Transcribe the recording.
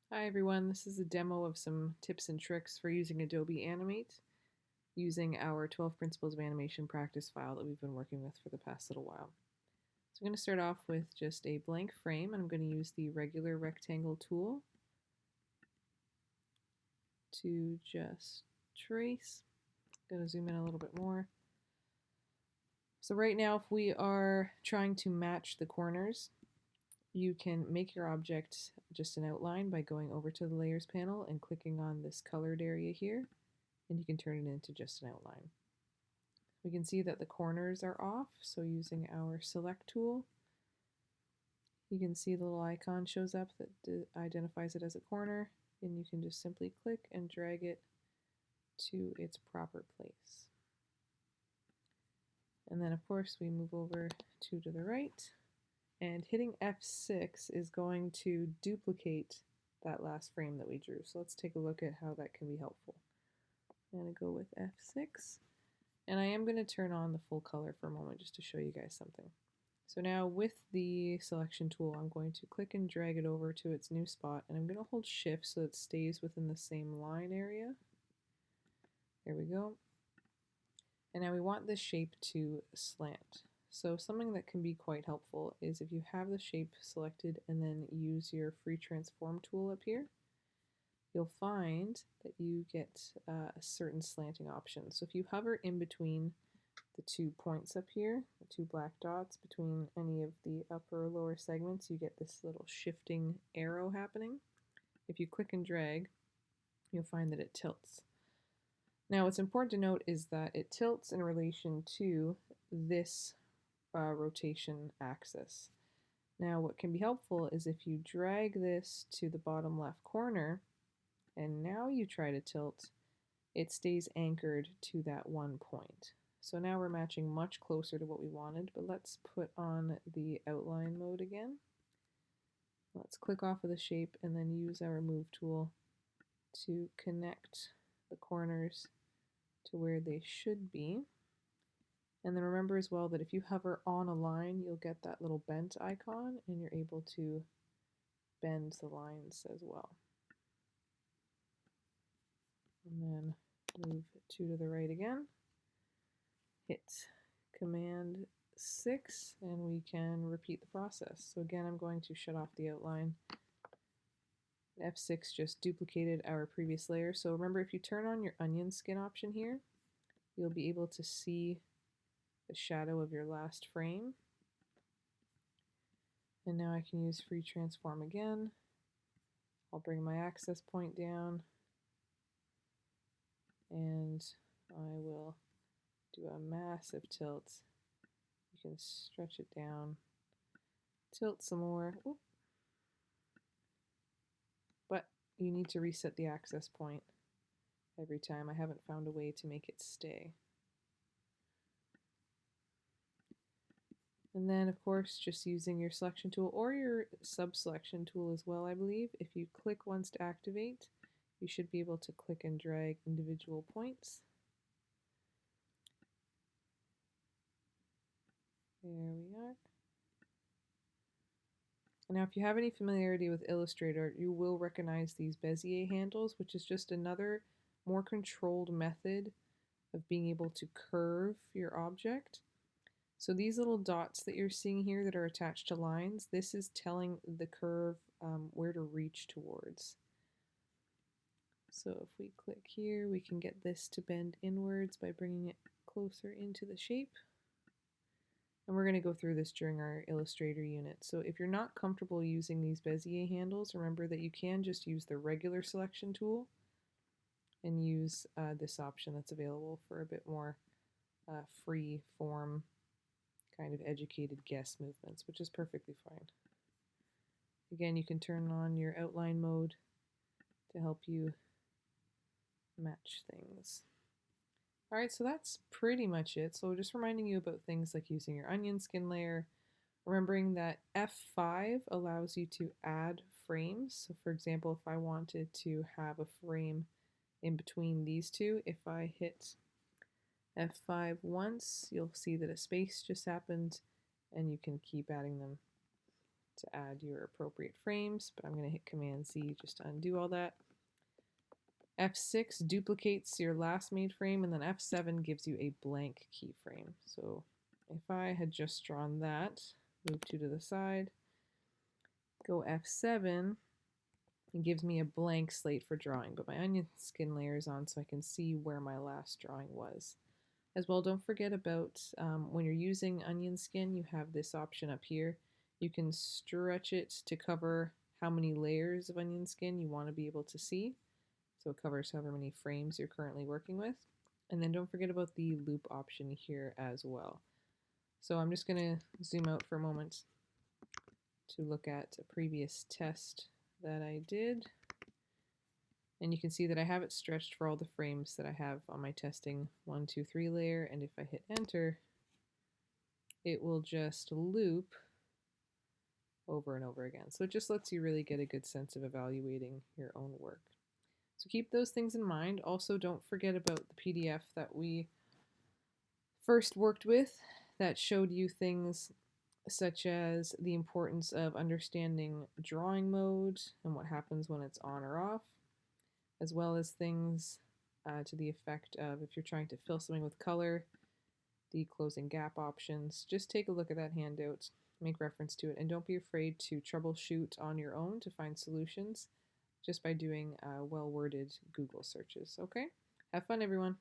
Hi everyone, this is a demo of some tips and tricks for using Adobe Animate using our 12 Principles of Animation practice file that we've been working with for the past little while. So I'm going to start off with just a blank frame, and I'm going to use the regular rectangle tool to just trace. I'm going to zoom in a little bit more. So right now, if we are trying to match the corners, you can make your object just an outline by going over to the Layers panel and clicking on this colored area here, and you can turn it into just an outline. We can see that the corners are off, so using our select tool, you can see the little icon shows up that identifies it as a corner, and you can just simply click and drag it to its proper place. And then of course we move over to the right, and hitting F6 is going to duplicate that last frame that we drew. So let's take a look at how that can be helpful. I'm going to go with F6, and I am going to turn on the full color for a moment just to show you guys something. So now with the selection tool, I'm going to click and drag it over to its new spot, and I'm going to hold shift so it stays within the same line area. There we go. And now we want this shape to slant. So something that can be quite helpful is if you have the shape selected and then use your free transform tool up here, you'll find that you get a certain slanting option. So if you hover in between the 2 points up here, the 2 black dots between any of the upper or lower segments, you get this little shifting arrow happening. If you click and drag, you'll find that it tilts. Now what's important to note is that it tilts in relation to this rotation axis. Now what can be helpful is if you drag this to the bottom left corner and now you try to tilt, it stays anchored to that one point. So now we're matching much closer to what we wanted, but let's put on the outline mode again. Let's click off of the shape and then use our move tool to connect the corners to where they should be. And then remember as well that if you hover on a line, you'll get that little bent icon and you're able to bend the lines as well. And then move 2 to the right again. Hit Command 6 and we can repeat the process. So again, I'm going to shut off the outline. F6 just duplicated our previous layer. So remember, if you turn on your onion skin option here, you'll be able to see the shadow of your last frame. And now I can use free transform again. I'll bring my access point down and I will do a massive tilt. You can stretch it down, tilt some more. Oop. But you need to reset the access point every time. I haven't found a way to make it stay. And then of course just using your selection tool or your sub-selection tool as well, I believe. If you click once to activate, you should be able to click and drag individual points. There we are. Now if you have any familiarity with Illustrator, you will recognize these Bezier handles, which is just another more controlled method of being able to curve your object. So these little dots that you're seeing here that are attached to lines, this is telling the curve where to reach towards. So if we click here, we can get this to bend inwards by bringing it closer into the shape. And we're going to go through this during our Illustrator unit. So if you're not comfortable using these Bezier handles, remember that you can just use the regular selection tool and use this option that's available for a bit more free form kind of educated guess movements, which is perfectly fine. Again, you can turn on your outline mode to help you match things. Alright, so that's pretty much it. So just reminding you about things like using your onion skin layer, remembering that F5 allows you to add frames. So for example, if I wanted to have a frame in between these two, if I hit F5 once, you'll see that a space just happened and you can keep adding them. to add your appropriate frames, but I'm going to hit Command Z just to undo all that. F6 duplicates your last made frame, and then F7 gives you a blank keyframe. So if I had just drawn that, move 2 to the side, go F7, it gives me a blank slate for drawing, but my onion skin layer is on so I can see where my last drawing was. As well, don't forget about when you're using onion skin, you have this option up here. You can stretch it to cover how many layers of onion skin you want to be able to see. So it covers however many frames you're currently working with. And then don't forget about the loop option here as well. So I'm just going to zoom out for a moment to look at a previous test that I did. And you can see that I have it stretched for all the frames that I have on my testing 1, 2, 3 layer. And if I hit enter, it will just loop over and over again. So it just lets you really get a good sense of evaluating your own work. So keep those things in mind. Also, don't forget about the PDF that we first worked with that showed you things such as the importance of understanding drawing mode and what happens when it's on or off, as well as things to the effect of if you're trying to fill something with color, the closing gap options. Just take a look at that handout, make reference to it, and don't be afraid to troubleshoot on your own to find solutions just by doing well-worded Google searches. Okay? Have fun, everyone.